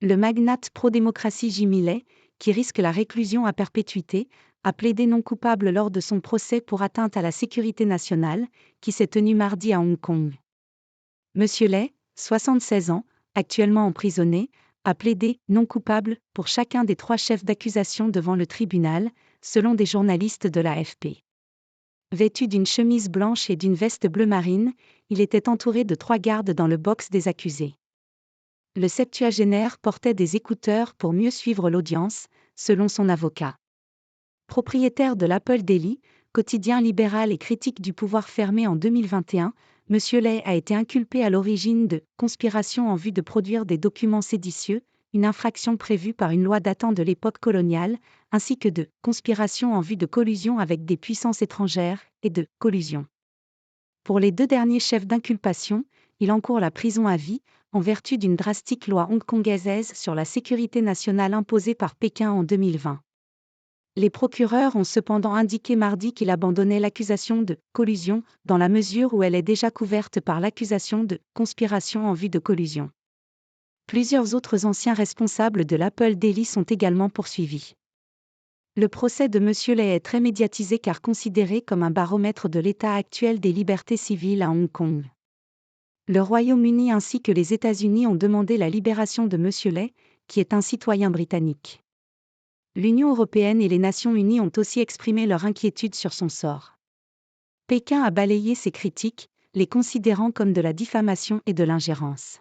Le magnate pro-démocratie Jimmy Lai, qui risque la réclusion à perpétuité, a plaidé non coupable lors de son procès pour atteinte à la sécurité nationale, qui s'est tenu mardi à Hong Kong. Monsieur Lai, 76 ans, actuellement emprisonné, a plaidé non coupable pour chacun des 3 chefs d'accusation devant le tribunal, selon des journalistes de l'AFP. Vêtu d'une chemise blanche et d'une veste bleu marine, il était entouré de 3 gardes dans le box des accusés. Le septuagénaire portait des écouteurs pour mieux suivre l'audience, selon son avocat. Propriétaire de l'Apple Daily, quotidien libéral et critique du pouvoir fermé en 2021, M. Lai a été inculpé à l'origine de « conspiration en vue de produire des documents séditieux », une infraction prévue par une loi datant de l'époque coloniale, ainsi que de « conspiration en vue de collusion avec des puissances étrangères » et de « collusion ». Pour les 2 derniers chefs d'inculpation, il encourt la prison à vie, en vertu d'une drastique loi hongkongaise sur la sécurité nationale imposée par Pékin en 2020. Les procureurs ont cependant indiqué mardi qu'il abandonnait l'accusation de « collusion » dans la mesure où elle est déjà couverte par l'accusation de « conspiration en vue de collusion ». Plusieurs autres anciens responsables de l'Apple Daily sont également poursuivis. Le procès de M. Lai est très médiatisé car considéré comme un baromètre de l'état actuel des libertés civiles à Hong Kong. Le Royaume-Uni ainsi que les États-Unis ont demandé la libération de M. Lai, qui est un citoyen britannique. L'Union européenne et les Nations unies ont aussi exprimé leur inquiétude sur son sort. Pékin a balayé ces critiques, les considérant comme de la diffamation et de l'ingérence.